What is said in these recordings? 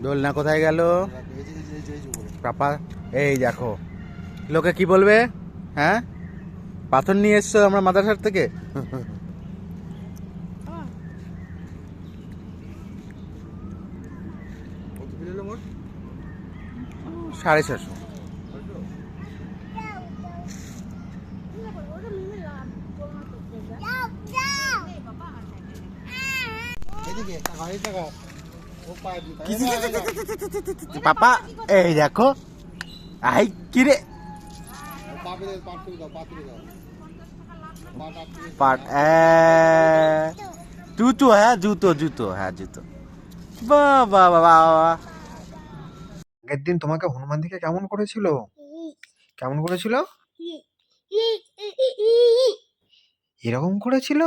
দোলনা কোথায় গেল পাপা? এই দেখো, লোকে কি বলবে? হ্যাঁ, পাথর নিয়ে এসছো আমরা মাদ্রাসার থেকে। 650। পাপা এই দেখো, আই কিরে পাট জুতো, হ্যাঁ জুতো জুতো, হ্যাঁ জুতো। বাবা বাবা, আগের দিন তোমাকে হনুমান দিকে কেমন করেছিল? কেমন করেছিল? এরকম করেছিল?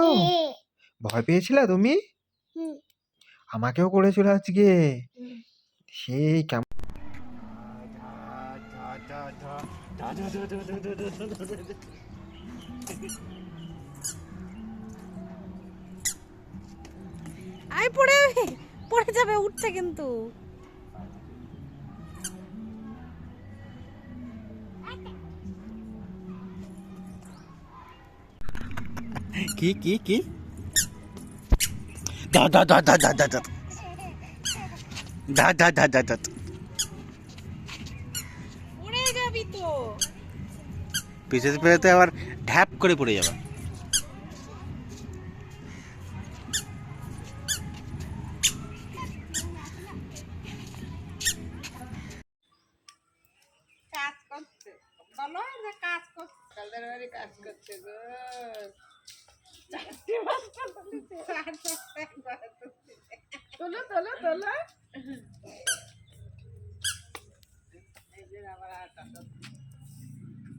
ভয় পেয়েছিলে তুমি? আমাকেও করেছিল আজকে। সেই কেমন আই পড়ে পড়ে যাবে, উঠছে কিন্তু। কি কি কি? দা দা দা দা দা দা দা দা দা দা দা দা। পড়ে যাবি তো। পিছনে পেরেতে আবার ঢ্যাপ করে পড়ে যাবে। কাজ করছে, বলো যে কাজ করছে, কালদের বাড়ি কাজ করছে গো। তোলো তোলো তোলো।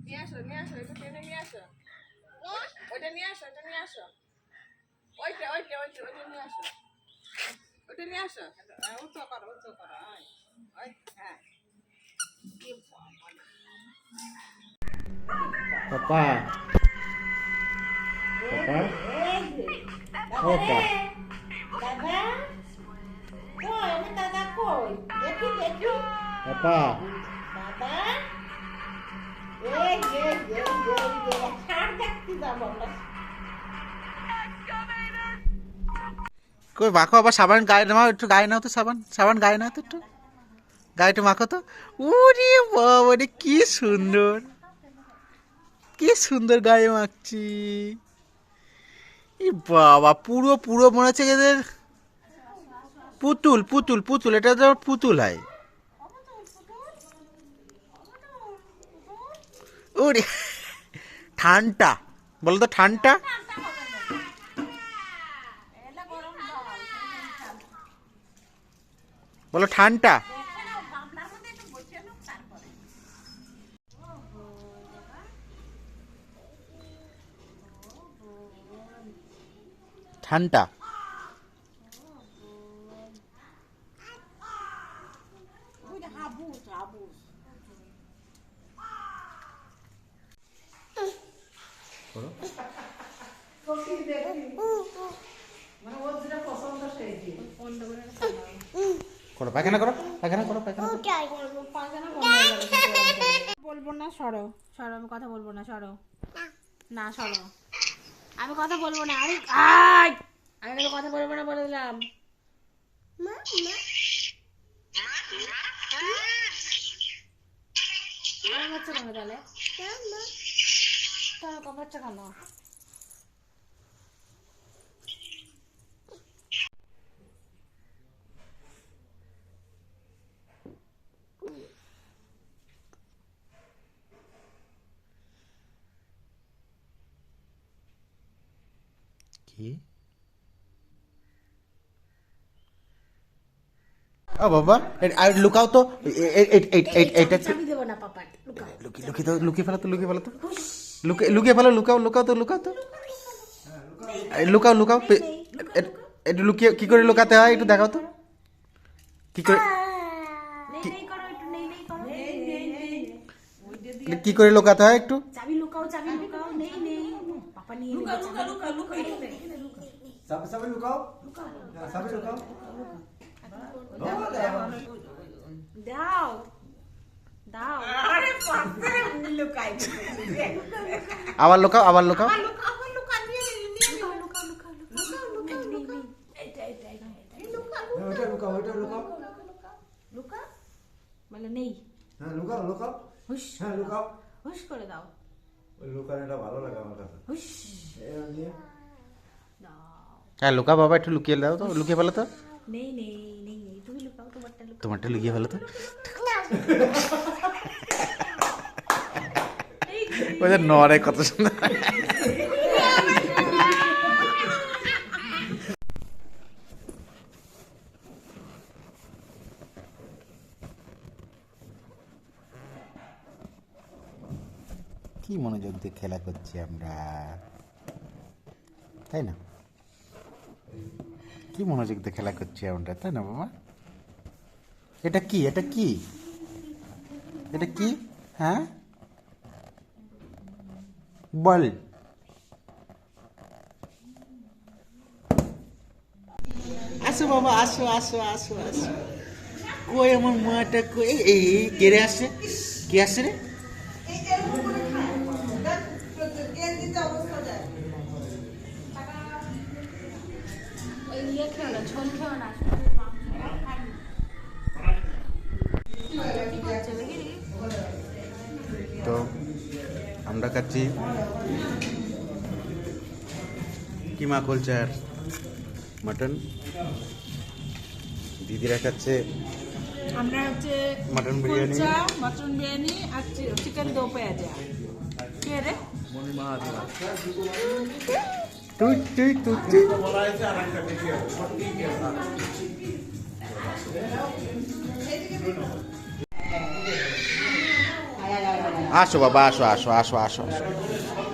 নিয়ে আসো নিয়ে আসো, এটা টেনে নিয়ে আসো, ওইটা নিয়ে আসো, ওইটা নিয়ে আসো, ওইটা ওইটা ওইটা ওইটা নিয়ে আসো, ওইটা নিয়ে আসো। উঁচু করো উঁচু করো, হ্যাঁ। পাপা পাপা ওকা দাদা কই, আমি দাদা কই, দেখি দেখি পাপা দাদা। এই যে ছাড় দেখতে যাবো আমরা। কই মাখো, আবার সাবান গায়ে নাও, একটু গায়ে নাও তো, সাবান সাবান গায়ে নাও তো, একটু গায়ে একটু মাখো তো। ওরে বাবা রে, কি সুন্দর, কি সুন্দর গায়ে মাখছি। ই বাবা, পুরো পুরো মনে হচ্ছে এদের পুতুল পুতুল পুতুল, এটা তো পুতুল হয়। ওরে ঠান্ডা, বলো তো ঠান্ডা। বলো ঠান্ডা। ঠান্ডা। করো পায়খানা, করো পায়খানা, করো পায়খানা করো। বলবো না, সরো সরো, আমি কথা বলবো না, সরো না, সরো, আমি কথা বলবো না। আরে আই, আমি কিন্তু কথা বলবো না বলে দিলাম। আমার বাচ্চা কেন তাহলে? তাহলে কম বাচ্চা কেন? কি? ও বাবা, আর লুকাও তো, এটা চাবি দেবো না পাপা, লুকাও। লুকিয়ে লুকিয়ে তো, লুকিয়ে ফেলো তো, লুকিয়ে ফেলো তো, লুকিয়ে ফেলো, লুকাও লুকাও তো, লুকাও তো, লুকাও লুকাও। একটু লুকিয়ে কি করে লুকাতে হয় একটু দেখাও তো, কি করে, কি করে লুকাতে হয় একটু। চাবি লুকাও, চাবি লুকাও। নেই নেই পাপা নিয়ে নেবে, লুকাও লুকাও লুকাও Sabi, sabi lukaw. Sabi lukaw. লুকাই আবার লুকাও, আবার লুকাও। আবার লুকা নিয়ে লুকা লুকা লুকা এটা এটা এটা লুকা লুকা বলে নেই। হ্যাঁ লুকাও লুকাও, হুশ হ্যাঁ লুকাও। হুশ করে দাও। ওই লুকানোটা ভালো লাগে আমার কাছে। হুশ এবার নিয়ে দাও। হ্যাঁ লুকা বাবা, একটু লুকিয়ে দাও তো, লুকিয়ে ফেলো তো, নেই নেই নেই নেই তুমি লুকাও, তোমারটা লুকাও। তোমারটা লুকিয়ে ফেলো তো। ওদের নড়ে কত সুন্দর। কি মনোযোগ দিয়ে খেলা করছি আমরা, তাই না? কি মনোযোগ দিয়ে খেলা করছি আমরা, তাই না বাবা? এটা কি, এটা কি, এটা কি? হ্যাঁ বল। আসো বাবা, আসো আসো আসো আসো। কই আমার মাটা কই? এই এই কে রে আসছে? কে আসছে রে? ওই ইয়ে খেও না, ঝোল খেও না। তো আমরা খাচ্ছি কিমা কলচার মটন, দিদিরা খাচ্ছে আমরা হচ্ছে মটন বিরিয়ানি। কুলচা, মটন বিরিয়ানি আর চিকেন দো পেঁয়াজা। কে রে? তুই তুই তুই তুই। আসো বাবা, আসো আসো আসো আসো আসো।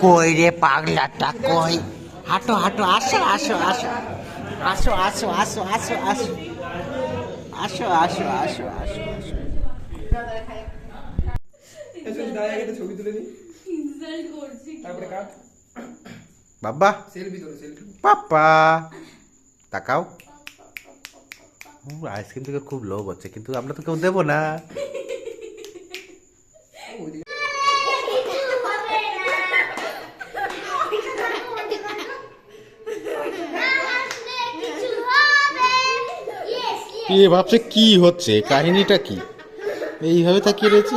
কই রে পাগলাটা কই? হাঁটো হাঁটো, আসো আসো আসো আসো আসো আসো আসো আসো আসো আসো আসো আসো। ছবি তুলে নি, তারপরে কাট বাবা সেলফি তোলো, সেলফি। পাপা তাকাও। আইসক্রিম থেকে খুব লোভ হচ্ছে, কিন্তু আমরা তো কেউ দেবো না। এ ভাবছে কি হচ্ছে, কাহিনীটা কি? এইভাবে তাকিয়ে রয়েছে।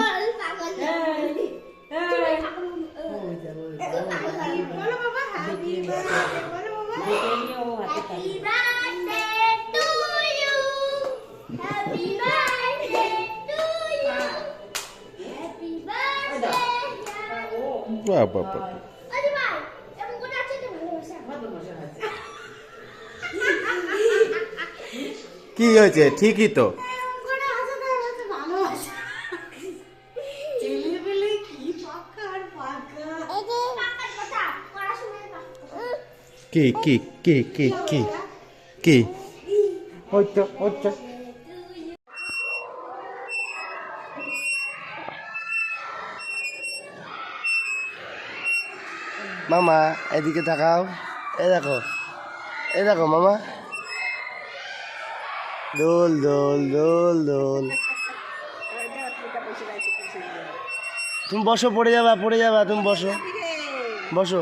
বাবা বাবা, কি হয়েছে? ঠিকই তো। কি কি কি কি কি কি? ওই তো ওই তো। মামা এদিকে তাকাও, এই দেখো মামা, দোল দোল দোল দোল। তুমি বসো, পড়ে যাবা পড়ে যাবা, তুমি বসো বসো,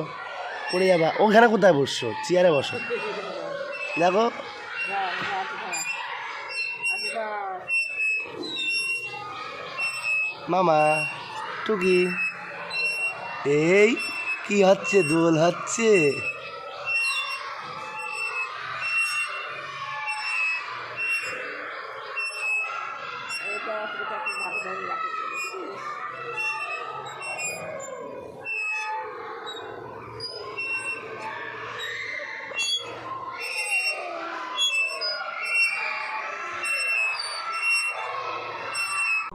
পড়ে যাবা। ওখানে কোথায় বসছো? চেয়ারে বসো। দেখো মামা টুকি, এই কি হচ্ছে? দোল হচ্ছে।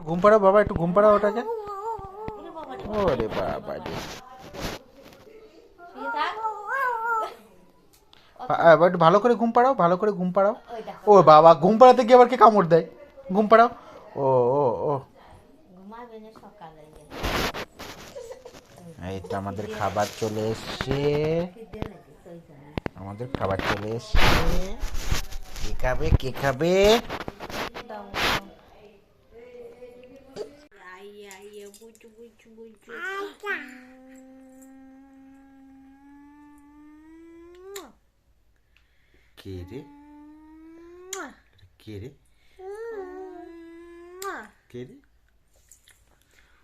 ঘুম পাড়াও বাবা, একটু ঘুম পাড়াও ওটাকে। ওরে বাবা রে, একটু ভালো করে ঘুম পাড়াও, ভালো করে ঘুম পাড়াও। ও বাবা, ঘুম পাড়াতে গিয়ে আবার কে কামড় দেয়? ঘুম পাড়াও। ও ও ও, এই তো আমাদের খাবার চলে এসছে, আমাদের খাবার চলে এসছে। কে খাবে কে খাবে? কে রে কে রে কে রে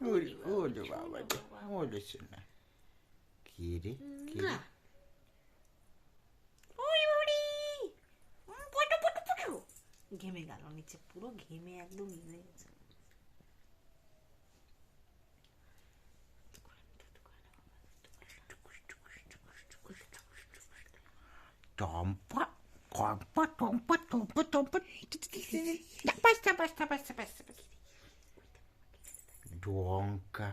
ওরে ওরে বাবা রে ওরে শোনা কে রে কে রে ঘেমে গেল নিচে, পুরো ঘেমে একদম ভিজে গেছে। টম্পা টম্পা টম্পা টম্পা টম্পা পাঁচটা পাঁচটা পাঁচটা পাঁচটা ডঙ্কা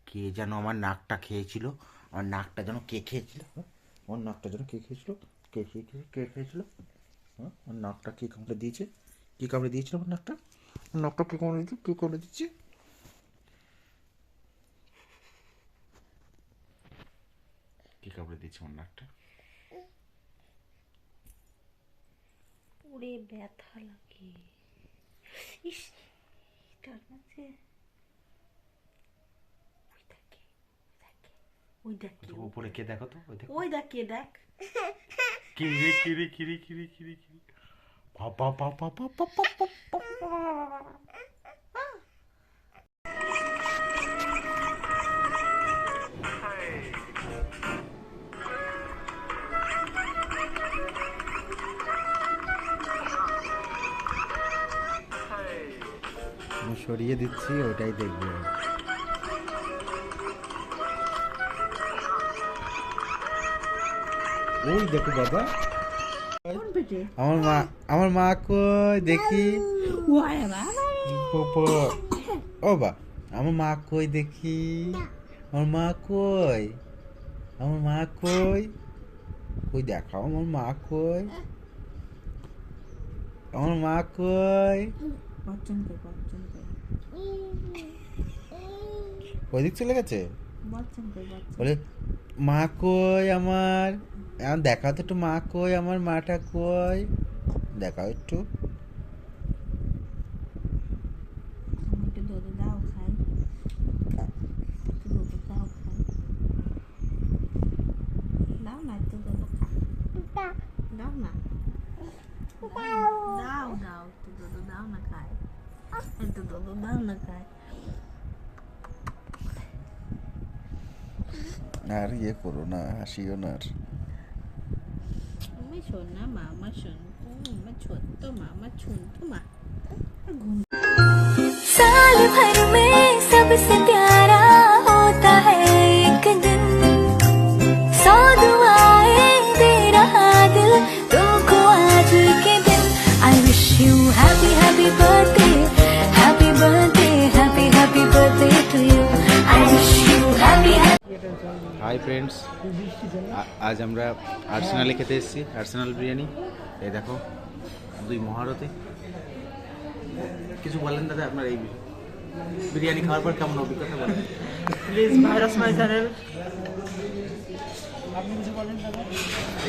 কে যেন আমার নাকটা খেয়েছিল, আমার নাকটা যেন কে খেয়েছিল, আমার নাকটা যেন কে খেয়েছিল, কে খেয়েছিল, হ্যাঁ আমার নাকটা কে কামড়ে দিয়েছে, কে কামড়ে দিয়েছিল আমার নাকটা, আমার নাকটা কে কামড়ে দিচ্ছে, কে কামড়ে দিচ্ছে, কে কামড়ে দিয়েছে আমার নাকটা। ওরে ব্যথা লাগে, ইস তার মাঝে ওই দেখ উপরে কে দেখো তো, ওই দেখ কে দেখ কিরে কিরে কিরে কিরে কিরে কিরে বাবা বাবা বাবা বাবা। আমি সরিয়ে দিচ্ছি, ওটাই দেখবে। ওই দেখো বাবা, আমার মা কই দেখি, ও বা আমার মা কই দেখি, আমার মা কই, আমার মা কই, কই দেখাও আমার মা কই, আমার মা কই, ওই দিক চলে গেছে, বলে মা কই আমার, এখন দেখাও তো একটু মা কই, আমার মাটা কই, দেখাও একটু। আর ইয়ে করো না, হাসিও না আর। শোন না মামা, শোন আমার ছোট্ট মামা, ছোট্ট মা। साल भर में सबसे प्यारा होता है एक दिन, 100 दुआएं दे रहा दिल तुमको आज के दिन। I wish you happy happy birthday, happy birthday, happy happy birthday to you. I wish you happy happy. Hi friends, আজ আমরা আর্সেনালে খেতে এসেছি, আর্সেনাল বিরিয়ানি। এই দেখো দুই মহারথী। কিছু বলেন দাদা আপনার এই বিরিয়ানি খাওয়ার পর কেমন অভিজ্ঞতা বলেন প্লিজ ভাইরাস মাই চ্যানেল।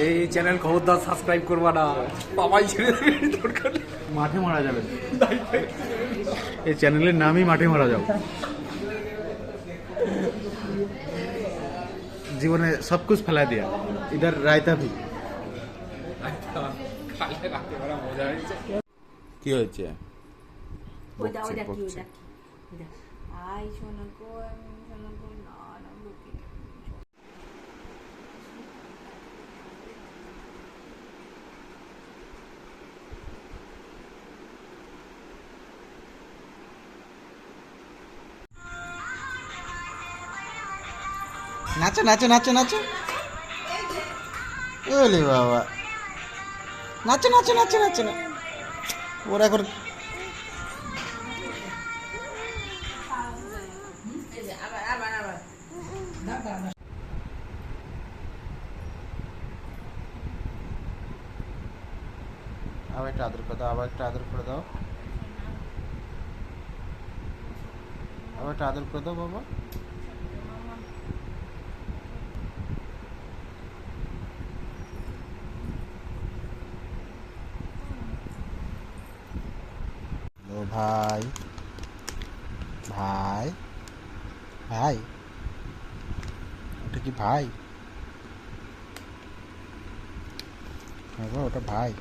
এই চ্যানেল খবরদার সাবস্ক্রাইব করবা না, বাবাই ছেড়ে দেবে দরকার নেই। মাঠে মারা যাবেন, এই চ্যানেলের নামই মাঠে মারা যাও। জীবনে সব কুছ ফেলা দিয়া, ইধার রায়তা ভি। কালকে রাতে বড় মজা হয়েছে। কি হয়েছে? ওই দেখ ওই দেখ কি, ওই দেখ ওই দেখ। আই শোনা কই, শোনা কই, না না বুকে। নাচো নাচো নাচো নাচো, ওলে বাবা, নাচো নাচো নাচো নাচো না। ওরা এখন আবার একটা আদর করে দাও, আবার একটা আদর করে দাও, আবার একটা আদর করে দাও বাবা। ও ভাই ভাই ভাই, ওটা কি ভাই? ওটা ভাই।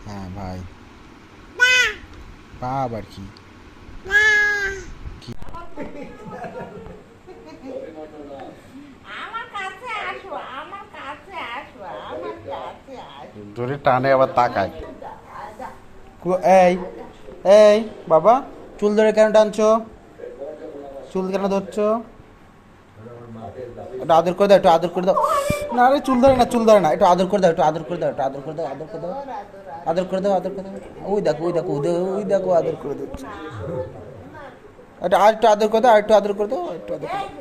হ্যাঁ ভাই, বা আবার কি? আমার কাছে আসো, আমার কাছে আসো, আমার কাছে আসো। জোরে টানে আবার তাকায়। এই এই বাবা, চুল ধরে কেন টানছো? চুল কেন ধরছো? একটু আদর করে দাও, একটু আদর করে দাও। না রে, চুল ধরে না, চুল ধরে না, একটু আদর করে দাও, একটু আদর করে দাও, একটু আদর করে দাও, আদর করে দাও, আদর করে দাও, আদর করে দাও। ওই দেখো, ওই দেখো, ওই দেখো আদর করে দিচ্ছে। একটু আর একটু আদর করে দাও, আর একটু আদর করে দাও, আর একটু আদর করে দাও।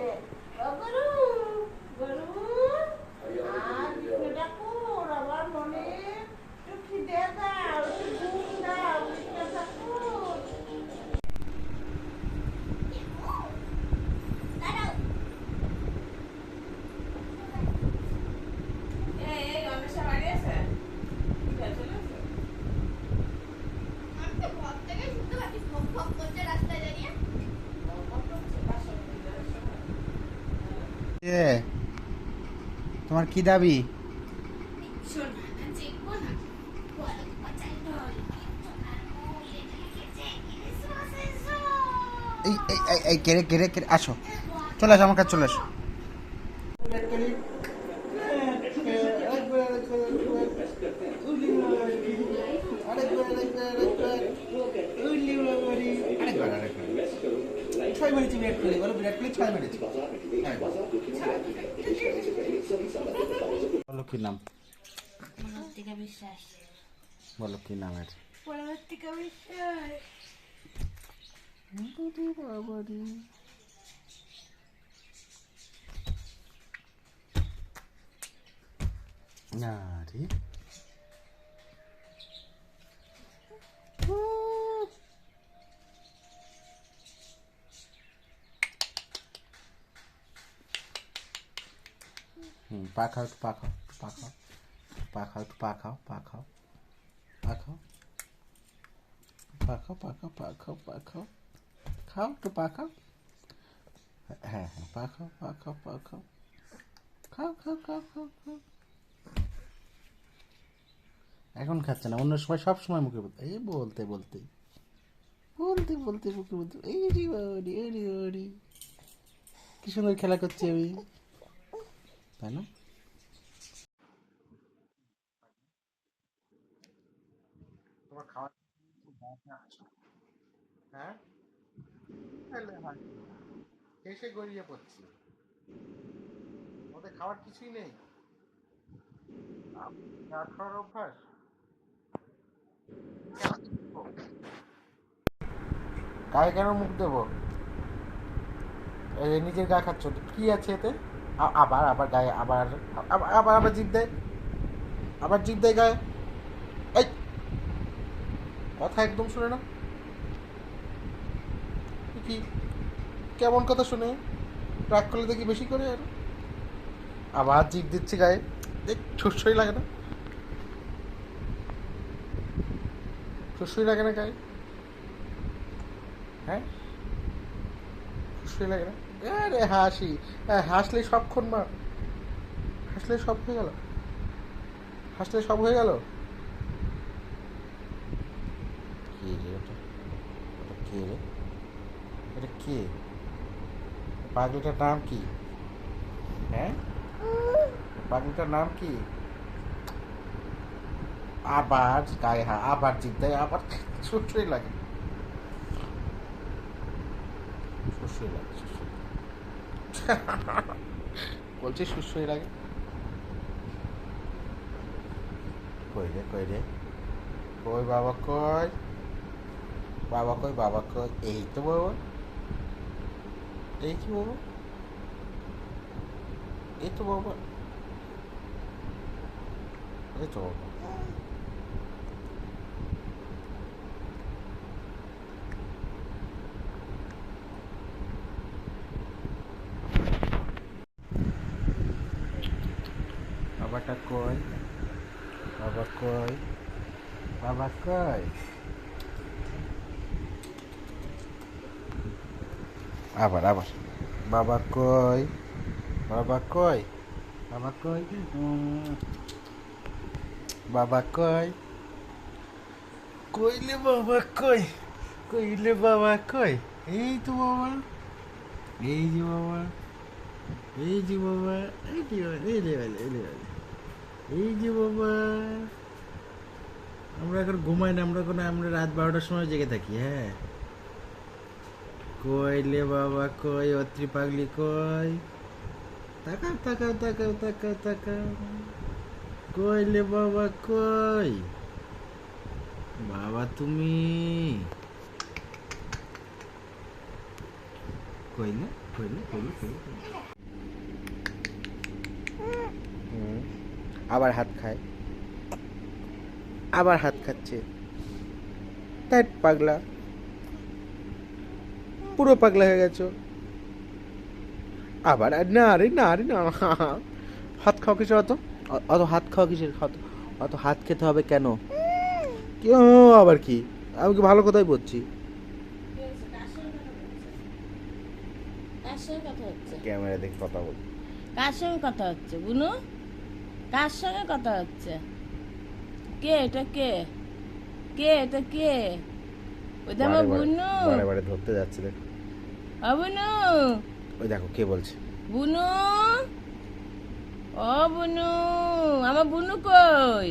তোমার কি দাবি? এই এই এই এই কেড়ে কেড়ে কেড়ে আসো, চলে আসো আমার কাছে, চলে আসো। ছয় মেরেছি বিরাট কোহলি, বলো বিরাট কোহলি ছয় মেরেছি। বলো কি নাম? মনোত্তিকা বিশ্বাস। বলো কি নাম এর? মনোত্তিকা বিশ্বাস। না রে, পা খাও, একটু পা খাও, পা খাও, পা খাও, একটু পা খাও, পা খাও, পা খাও, পা খাও, পা খাও, পা খাও, পা খাও, খাও একটু পা খাও। হ্যাঁ হ্যাঁ, পা খাও, পা খাও, পা খাও, খাও খাও খাও খাও খাও। এখন খাচ্ছে না, অন্য সময় সব সময় মুখে বলতে, এই বলতে বলতে বলতে বলতে মুখে বলতে, এই রে বাবারি, এই রে বাবারি, কি সুন্দর খেলা করছি আমি, তাই না? তোমার খাওয়া হ্যাঁ, এসে গড়িয়ে পড়ছি, ওদের খাওয়ার কিছুই নেই, খাওয়ার অভ্যাস। গায়ে কেন মুখ দেবো? এই নিজের গায়ে খাচ্ছ, কি আছে এতে? আবার আবার গায়ে, আবার আবার আবার আবার জিভ দেয়, আবার জিভ দেয় গায়ে। এই কথা একদম শুনে না, কি কেমন কথা শুনে? রাগ করলে দেখি বেশি করে, আর আবার জিভ দিচ্ছে গায়ে, দেখ ছুসই লাগে না? ছুসই লাগে না গায়ে? হ্যাঁ, ছুসই লাগে না? আরে হাসি, হাসলে সবক্ষণ মা, হাসলে সব হয়ে গেল, হাসলে সব হয়ে গেল। কে রে ওটা? ওটা কে রে? এটা কে? পাগলিটার নাম কি? হ্যাঁ, পাগলিটার নাম কি? আবার গায়ে আবার জিভ দেয়, আবার সুসই লাগে, সুসই লাগে, সুসই বলছি সুসই লাগে। কই রে, কই রে, কই বাবা, কই বাবা, কই বাবা, কই? এই তো বাবা, এই কি বাবা, এই তো বাবা, এই তো বাবা। কই, বাবা কই, বাবা কই। আবার আবার বাবা কই, বাবা কই, বাবা কই, বাবা কই, কইলে বাবা কই, কইলে বাবা কই। এই তো বাবা, এই যে বাবা, এই যে বাবা, এই যে বাবা, এই যে বাবা, এই যে বাবা, এই যে বাবা। আমরা এখন ঘুমাই না, আমরা রাত 12টার সময় জেগে থাকি। হ্যাঁ, কইলে বাবা কই, অত্রি পাগলি কই, তাকাও তাকাও তাকাও তাকাও তাকাও, কইলে বাবা কই, বাবা তুমি কইলে কইলে কইলে কইলে। আবার হাত খায়, আবার হাত খাচ্ছে। তাই পাগলা, পুরো পাগলা হয়ে গেছো। আবার না রে না রে না, হাত খাও কিসের অত, অত হাত খাও কিসের, অত হাত খেতে হবে কেন? কেউ আবার কি, আমি কি ভালো কথাই বলছি। কার সঙ্গে কথা হচ্ছে? ক্যামেরা দেখে কথা বল। কার সঙ্গে কথা হচ্ছে বুনু? কার সঙ্গে কথা হচ্ছে? কে এটা, কে কে এটা, কে? ওইটা আমার বুনু। বারে বারে ধরতে যাচ্ছে দেখ। ও বুনু, ওই দেখো কে বলছে। বুনু, ও বুনু, আমার বুনু কই?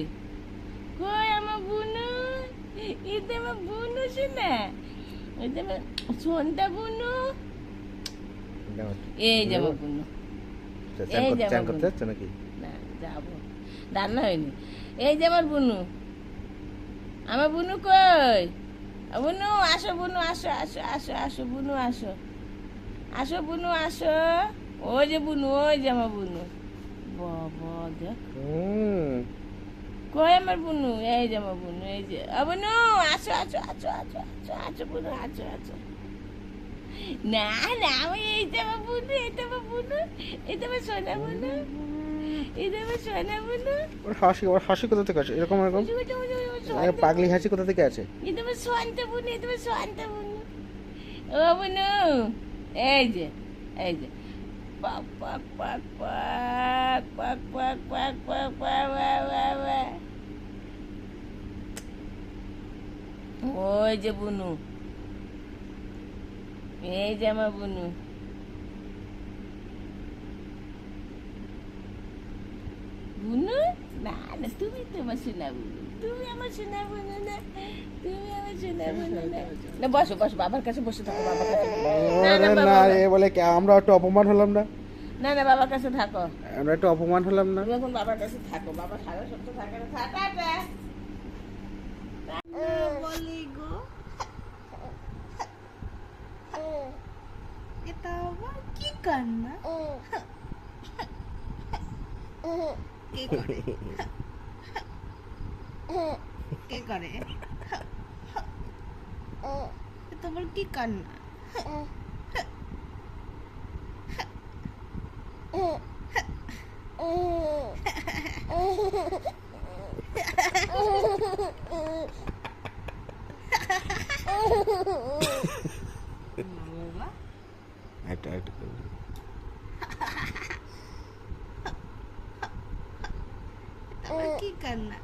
কই আমার বুনু? এটা আমার বুনু শোনা, এটা আমার সোনটা বুনু। এই যে আমার বুনু। চান করতে যাচ্ছে নাকি? না, যাবো, রান্না হয়নি। এই যে আমার বুনু, আমার বুনু কই? বুনু আসো, বুনু আসো, আসো আসো আসো, বুনু আসো, আসো বুনু আসো। ওই যে বুনু, ওই যে আমার বুনু। বাবা দেখ, কই আমার বুনু? এই যে আমার বুনু, এই যে বুনু, আসো আসো আসো আসো আসো আসো বুনু, আসো আসো। না না, আমি এই যে আমার বুনু, এটা আমার বুনু, এটা আমার সোনা বুনু, এটা আমার সোনা বুনু। ওর হাসি কোথা থেকে আছে এরকম এরকম? পাগলি হাসি কোথা থেকে আছে? এটা আমার সোনটা বুনু, এটা আমার সোনটা বুনু। ও বুনু, এই যে, এই যে পাক পাক পাক পাক পাক পাক পাক পাক পাক পাক। ওই যে বুনু, এই যে আমার বুনু। বুনু না না, তুমি তো আমার সোনা বুনু, তুমি আমার সোনা বুনু না, তুমি আমার সোনা বুনু না। না বসো বসো, বাবার কাছে বসে থাকো, বাবার কাছে। না না না এ বলে আমরা একটু অপমান হলাম না? না না, বাবার কাছে থাকো, আমরা একটু অপমান হলাম না? তুমি এখন বাবার কাছে থাকো, বাবা সারা সপ্তাহ থাকে না। টাটা বলি গো, এটা আবার কি কান্না? কে করে, কে করে? এটা আবার কি কান্না? একটা একটা কি কান্না?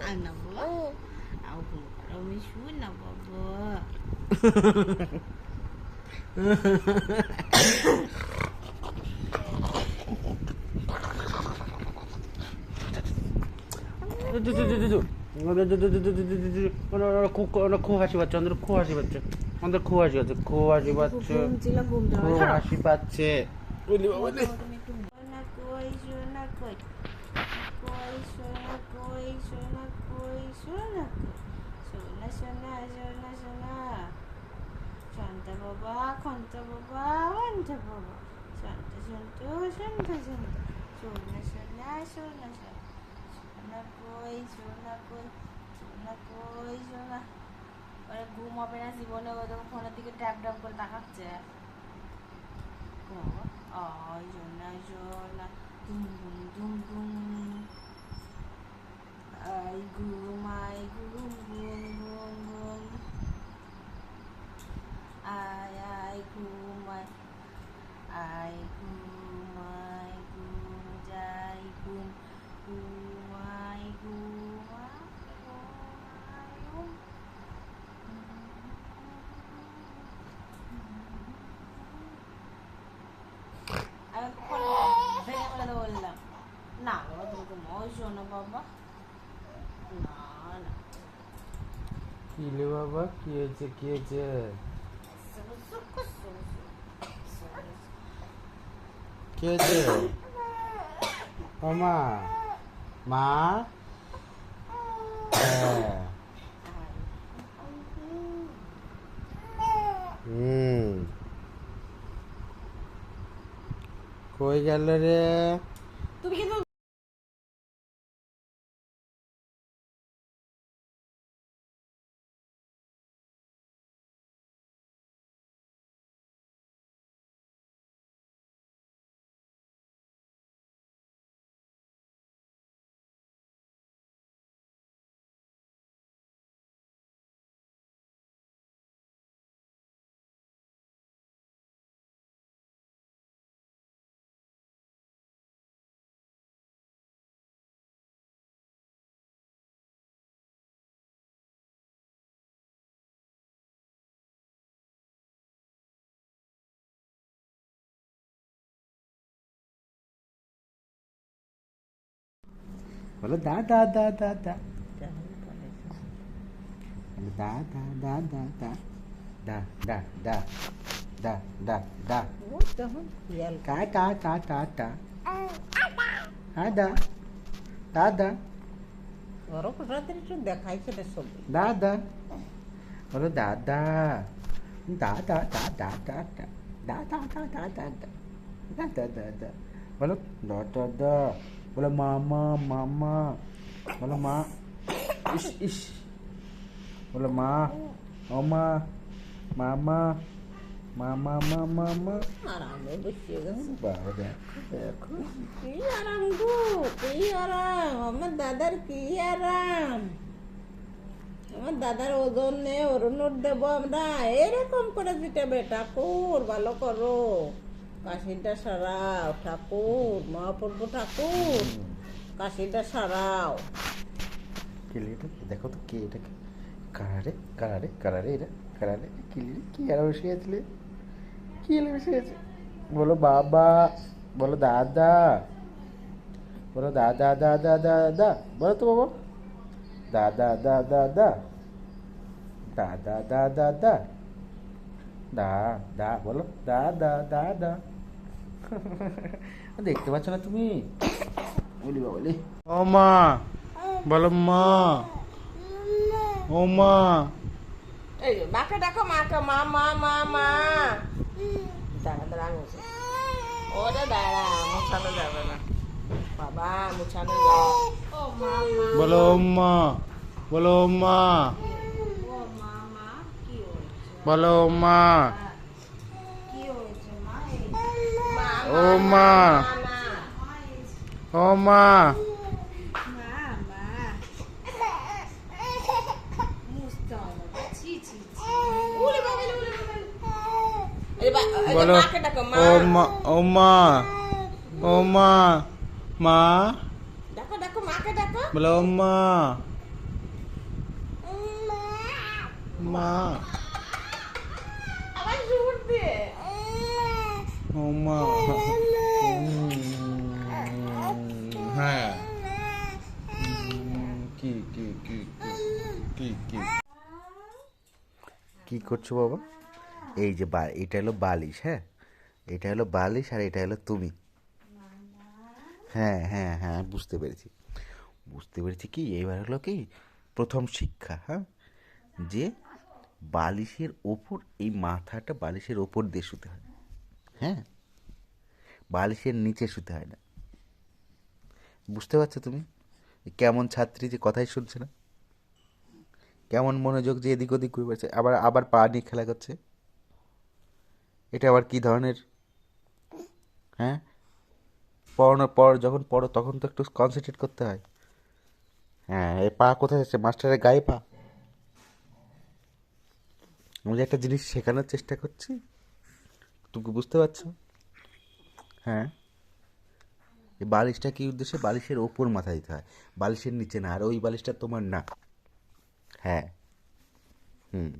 আনা বাবা, aku kami shuna baba. খুব হাসি পাচ্ছে, আমাদের খুব হাসি পাচ্ছে, আমাদের খুব হাসি পাচ্ছে, খুব হাসি পাচ্ছে, খুব হাসি পাচ্ছে। বলি বাবা রে, কই শোনা কই, কই শোনা কই, শোনা কই, শোনা কই, শোনা শোনা শোনা শোনা, শান্তা বাবা, খন্তা বাবা, ওয়ান্তা বাবা, শান্তা শান্ত শান্তা শান্ত, শোনা শোনা শোনা শোনা, শোনা কই, শোনা কই, শোনা কই, শোনা, মানে ঘুম হবে না জীবনে, ও তো ফোনের দিকে ট্যাপ ট্যাপ করে তাকাচ্ছে। ওই জন্য দুম দুম দুম দুম, আই ঘুমাই ঘুম ঘুম ঘুম ঘুম, আয় আয় ঘুমাই, আয় ঘুমাই ঘুম যাই ঘুম, ঘুমাই ঘুমাই ঘুমাই ঘুম। আমি কখন ভেঙে ফেলে দেবো বললাম? না বাবা, তুমি ঘুমাও শোনো বাবা। না না, কি রে বাবা, কি হয়েছে, কি হয়েছে? কি হয়েছে? ও মা, মা, হ্যাঁ। কই গেল রে? তুমি কিন্তু বলো দা দা দা দা দা, দা দা দা দা দা, দা দা দা দা দা দা, কা কা কা কা কা, হ্যাঁ দা দা দা দাদা, বলো দাদা, দাদা দা দা দা দা, দাদা দা দা দা দা, দাদা দাদা, বলো দাদা, বলো মামা মামা, বলো মা, ইস ইস, বলো মা, ও মা, মামা, মামা মামা মা, আরামে বসিয়ে গেছে। বাবা দেখো দেখো, কি আরাম গো, কি আরাম আমার দাদার, কি আরাম। আমার দাদার ওজন নেই, অরুণর দেব আমরা এরকম করে জিটাবে। ঠাকুর ভালো করো, কাশিটা সারাও ঠাকুর, মহাপ্রভু ঠাকুর কাশিটা সারাও। কিলি এটা দেখো তো, কে এটা, কারারে কারারে কারারে, এটা কারারে, কিলি কি আর বসে আছিলে, কি এলে বসে আছে, বলো বাবা, বলো দাদা, বলো দাদা দাদা দাদা, বলো তো বাবা, দাদা দাদা দা, দাদা দাদা দা, দা দা, বলো দাদা দাদা। দেখতে পাচ্ছ না তুমি? বলি বাবা বলি, ও মা, বলো মা, ও মা, এই যে মাকে ডাকো, মাকে, মা মা মা মা। দাঁড়া দাঁড়া, আমি ওরে দাঁড়া, মোছানো যাবে না বাবা, মোছানো যাবে। ও মা মা, বলো ও মা, বলো ও মা, ও মা মা, কি হয়েছে? বলো ও মা, কি হয়েছে মা? মা ও মা, মা ও মা, মা মা, মুছতে হবে, ছি ছি ছি। উড়ে বাবা, উড়ে বাবা। এই বলো মাকে ডাকো, মা। ও মা, ও মা, ও মা, মা, ডাকো ডাকো, মাকে ডাকো। বলো ও মা, মা, আবার জোর দে। ও মা, হ্যাঁ, কি কি কি কি কি কি করছো বাবা? এই যে এটা হলো বালিশ, হ্যাঁ, এটা হলো বালিশ আর এটা হলো তুমি। হ্যাঁ হ্যাঁ হ্যাঁ, বুঝতে পেরেছি, বুঝতে পেরেছি। কি এবার হলো কি প্রথম শিক্ষা, হ্যাঁ, যে বালিশের ওপর, এই মাথাটা বালিশের ওপর দিয়ে শুতে হয়, হ্যাঁ, বালিশের নিচে শুতে হয় না। বুঝতে পারছো তুমি? কেমন ছাত্রী, যে কথাই শুনছে না, কেমন মনোযোগ যে এদিক ওদিক ঘুরে বেড়াচ্ছে, আবার আবার পা নিয়ে খেলা করছে। এটা আবার কি ধরনের? হ্যাঁ, পড়ানোর পর যখন পড়ো তখন তো একটু কনসেন্ট্রেট করতে হয়। হ্যাঁ, এই পা কোথায় যাচ্ছে? মাস্টারের গায়ে পা। আমি যে একটা জিনিস শেখানোর চেষ্টা করছি, তুমি বুঝতে পারছো? হ্যাঁ, এই বালিশটা কি উদ্দেশ্যে? বালিশের ওপর মাথা দিতে হয়, বালিশের নিচে না। আর ওই বালিশটা তোমার না। হ্যাঁ। হুম।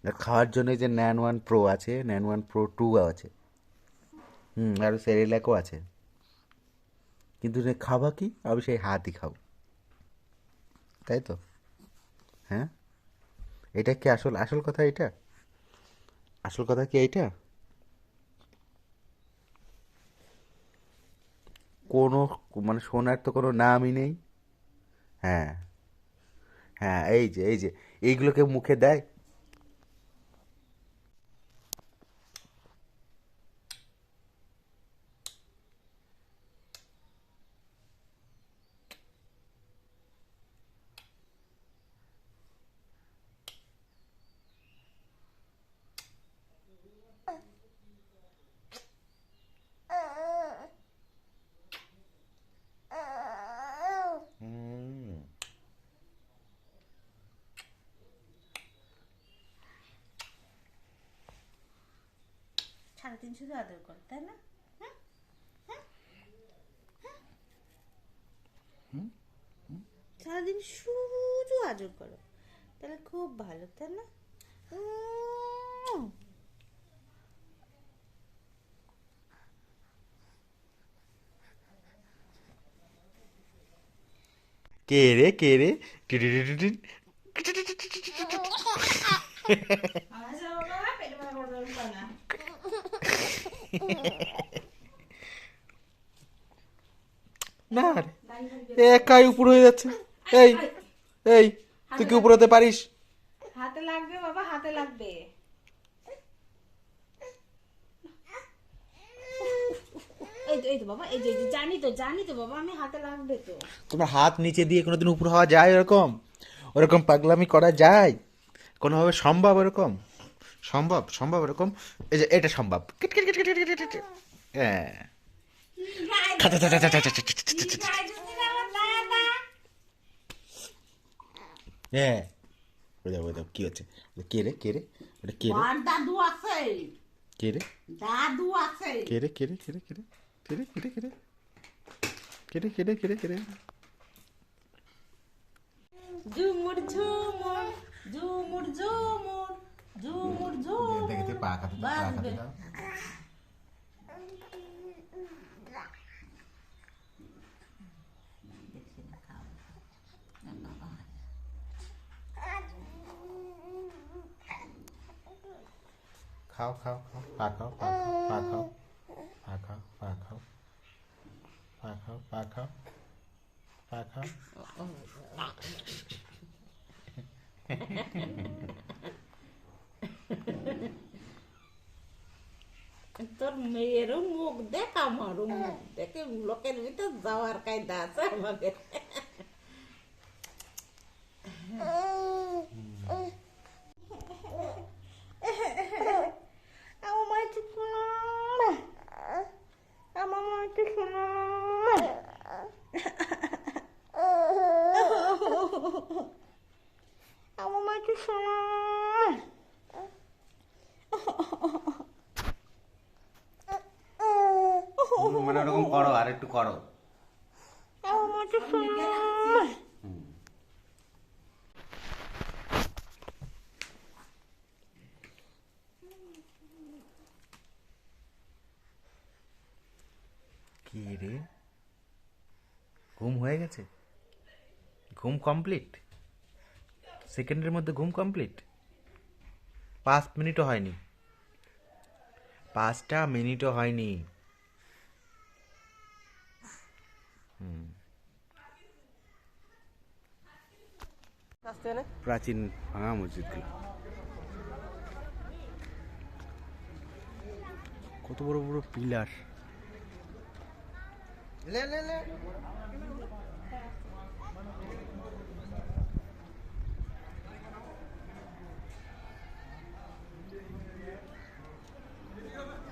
আর খাওয়ার জন্য এই যে Nan 1 Pro আছে, Nan 1 Pro 2 আছে। আর সেরিল্যাকও আছে। কিন্তু খাবা কি? আমি সেই হাতই খাও, তাই তো? হ্যাঁ, এটা কি আসল আসল কথা? এটা আসল কথা কি এইটা? কোনো মানে শোনার তো কোনো নামই নেই। হ্যাঁ, হ্যাঁ, এই যে এইগুলোকে মুখে দেয়। হুম। 350 শুধু আদর কর, তাই না? সারাদিন শুধু আদর করো, তাহলে খুব ভালো, তাই না? কে রে, কে রে? টিটিটিটিটিন। না রে, একাই উপর হয়ে যাচ্ছে। এই এই তুই কি উপর হতে পারিস? হাতে লাগবে বাবা, হাতে লাগবে। এই তো বাবা, এই যে জানি তো বাবা, আমি হাতে লাগবে তো। তোমার হাত নিচে দিয়ে কোনোদিন উপর হওয়া যায়? ওরকম ওরকম পাগলামি করা যায় কোনোভাবে? সম্ভব এরকম? সম্ভব সম্ভব এরকম? এই যে এটা সম্ভব। Kit kit kit kit kit kit kit. হ্যাঁ। হ্যাঁ, ওই দাও কি হচ্ছে? কে রে, কে রে? ওটা কে রে? দাদু আছে, কে রে? দাদু আছে। কে রে, কে রে, কে রে, কে রে, কে রে, কে রে, কে রে, কে রে, কে রে, কে রে, কে রে? ঝুমুর ঝুমুর ঝুমুর ঝুমুর ঝুমুর ঝুমুর দেখতে পা খাতে, পা খাতে দাও। খাও খাও খাও, পা খাও, পা খাও, পা খাও, পা খাও, পা খাও, পা খাও, পা খাও, পা খাও। তোর মেয়েরও মুখ দেখ, আমারও মুখ দেখে, লোকের ভিতর যাওয়ার কায়দা আছে আমাদের। আমার মা একটু শোনো, আমার মা একটু শোনো। আমার মা একটু শোনো। মানে ওরকম করো, আর একটু করো। আমার মা একটু শোনো। কি রে, ঘুম হয়ে গেছে? ঘুম কমপ্লিট? সেকেন্ডের মধ্যে ঘুম কমপ্লিট? 5 মিনিটও হয়নি, 5টা মিনিটও হয়নি। প্রাচীন ভাঙা মসজিদগুলো কত বড় বড় পিলার।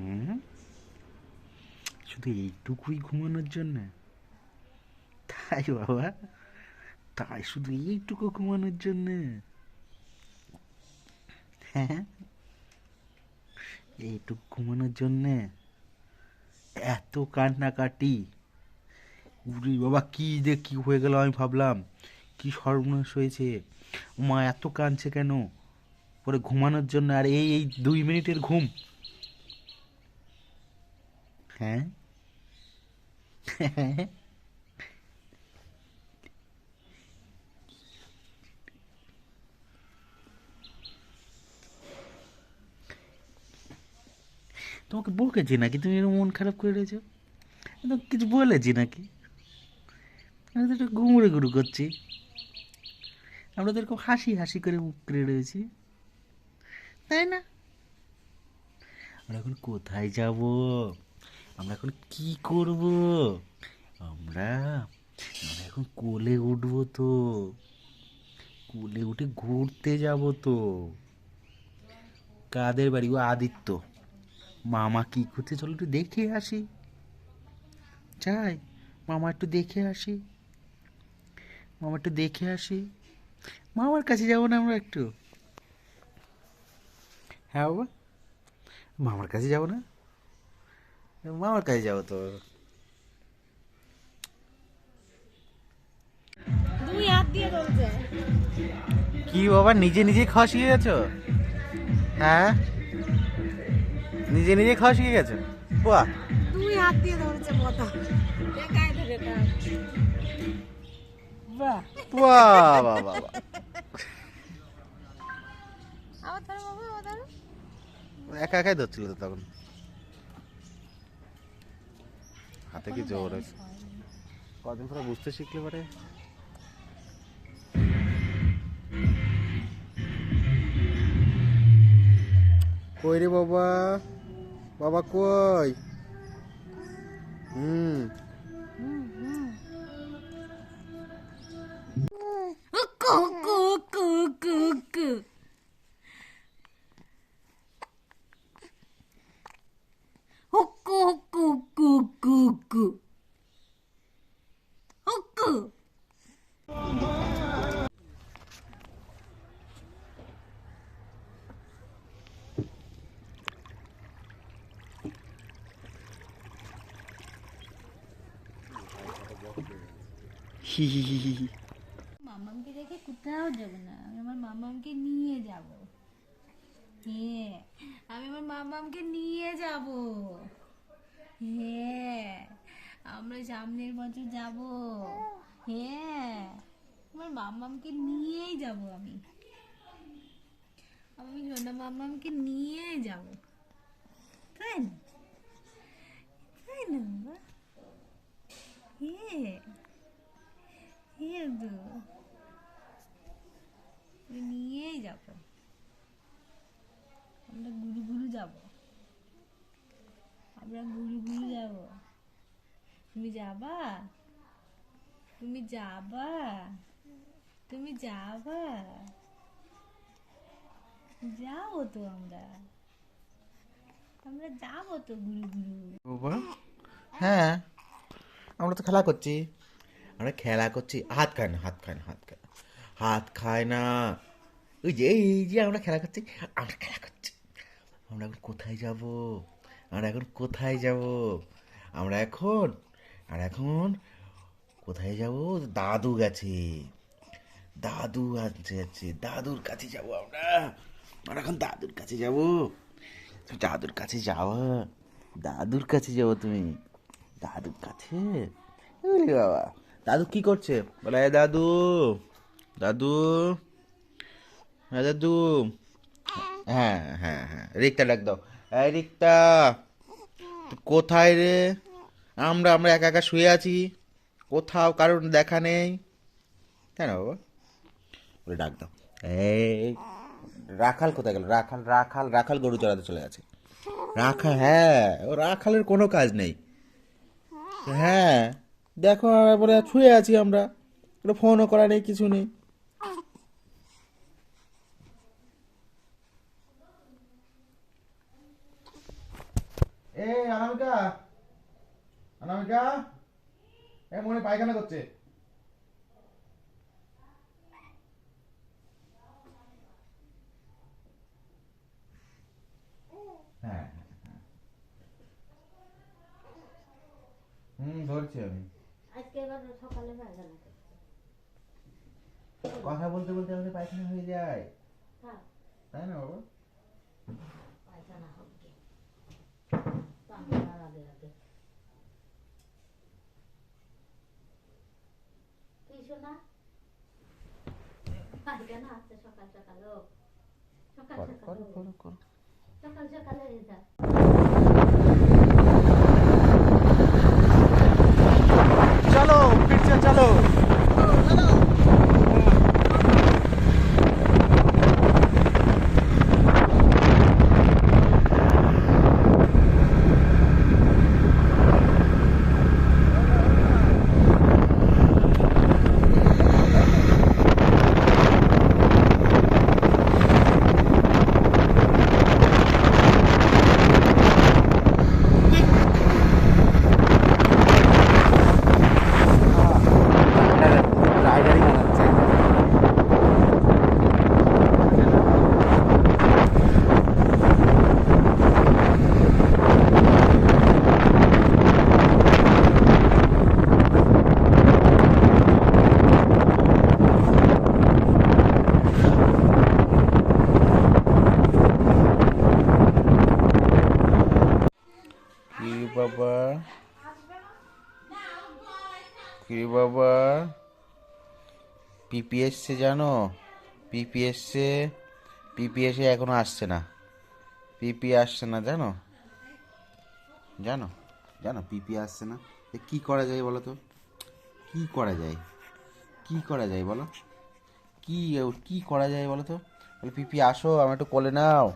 হুম, শুধু এইটুকুই ঘুমানোর জন্য? তাই বাবা, তাই শুধু এইটুকু ঘুমানোর জন্যে? হ্যাঁ, এইটুকু ঘুমানোর জন্যে এত কান্নাকাটি? উরি বাবা, কি যে কি হয়ে গেল, আমি ভাবলাম কি সর্বনাশ হয়েছে, মা এত কাঁদছে কেন পরে ঘুমানোর জন্য, আর এই এই 2 মিনিটের ঘুম। হ্যাঁ তোমাকে বকেছি নাকি তুমি এরকম মন খারাপ করে রয়েছো? তো কিছু বলেছি নাকি? আমি তো একটু ঘুমড়ে ঘুরু করছি, আমরা তো এরকম হাসি হাসি করে মুখ করে রয়েছি, তাই না? আমরা এখন কোথায় যাব, আমরা এখন কি করব? আমরা আমরা এখন কোলে উঠবো তো, কোলে উঠে ঘুরতে যাব তো। কাদের বাড়ি? ও আদিত্য। মামা কি করছে, চলো একটু দেখে আসি। চাই মামা একটু দেখে আসি, মামা একটু দেখে আসি। মামার কাছে যাবো না আমরা একটু? হ্যাঁ বাবা, মামার কাছে যাবো না? মামার কাছে যাবো তো। দুই হাত দিয়ে ধরছে। কি বাবা, নিজে নিজে খাওয়া শিখে গেছো? হ্যাঁ, নিজে নিজে খাওয়া শিখে গেছো? বাহ, দুই হাত দিয়ে ধরছে মাথা। গায়ে ধরে কাজ। বাহ। বাহ বাহ বাহ বাহ। আবার ধরো বাবা, আবার ধরো। একা একাই ধরছিল তো তখন, হাতে কি জোর আছে? কদিন পরে বুঝতে শিখলে পারে। কই রে বাবা, বাবা কই? হুম, কু কু কু কু কু। হুক্কু হুক্কু কু কু কু। হুক্কু। হি হি হি হি হি। মামামকে রেখে কোথাও যাব না, আমি আমার মামামকে নিয়ে যাব। হ্যাঁ, আমি আমার মামামকে নিয়ে যাব। হ্যাঁ, আমরা সামনের বছর যাব। হ্যাঁ, আমার মামামকে নিয়েই যাব আমি। আমি সোনা মামামকে নিয়েই যাব। তাই না? তাই না বাবা? হ্যাঁ, হ্যাঁ তো। নিয়েই যাব, আমরা গুরু গুরু যাব, আমরা গুরু গুরু যাব। তুমি যাবা? তুমি যাবা? তুমি যাবা? যাবো তো আমরা, আমরা যাবো তো গুরু গুরু। বাবা, হ্যাঁ, আমরা তো খেলা করছি, আমরা খেলা করছি। হাত খায় না, হাত খায় না, হাত খায় না, হাত খায় না। ওই যে এই যে আমরা খেলা করছি, আমরা খেলা করছি। আমরা এখন কোথায় যাব, আমরা এখন কোথায় যাব? আমরা এখন, আর এখন কোথায় যাব? দাদু গেছে, দাদু আছে, দাদুর কাছে যাব আমরা। আমরা এখন দাদুর কাছে যাব, দাদুর কাছে যাওয়া, দাদুর কাছে যাবো তুমি, দাদুর কাছে। ওরে বাবা, দাদু কি করছে বলে? এ দাদু, দাদু, হ্যাঁ দাদু, হ্যাঁ হ্যাঁ হ্যাঁ, রিক্তা ডাক দাও। এই রিক্তা, তুই কোথায় রে? আমরা আমরা একা একা শুয়ে আছি, কোথাও কারণ দেখা নেই, তাই না বাবা? বলে ডাক দাও। এই রাখাল কোথায় গেল? রাখাল, রাখাল, রাখাল গরু চড়াতে চলে গেছে। রাখাল, হ্যাঁ, ও রাখালের কোনো কাজ নেই। হ্যাঁ, দেখো বলে শুয়ে আছি আমরা, কোনো ফোনও করা নেই, কিছু নেই। এই অনামিকা, অনামিকা, এ মনে পায়খানা করছে। হ্যাঁ, ধরছি আমি। আজকে এবার সকালে পায়খানা করছে। কথা বলতে বলতে আমাদের পায়খানা হয়ে যায়, হ্যাঁ, তাই না বাবা? পায়খানা হবে। পায়খানার আগে আগে। কি শোনা? পায়খানা আসছে সকাল সকাল। ও সকাল সকাল। সকাল সকালে যা। চলো ফিরছে, চলো। রাইডারই মনে হচ্ছে। কি বাবা, কি বাবা, পিপি এসছে জানো? পিপি এসছে, পিপি এসে এখনো আসছে না। পিপি আসছে না জানো? জানো জানো পিপি আসছে না। কি করা যায় বলো তো? কি করা যায়? কি করা যায় বলো? কি কি করা যায় বলো তো? বলে পিপি আসো, আমার একটু কোলে নাও।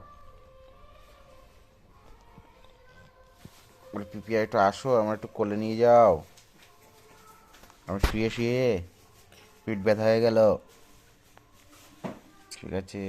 বলে পিপি একটু আসো, আমার একটু কোলে নিয়ে যাও। আমি শুয়ে শুয়ে পিঠ ব্যথা হয়ে গেল। ঠিক আছে।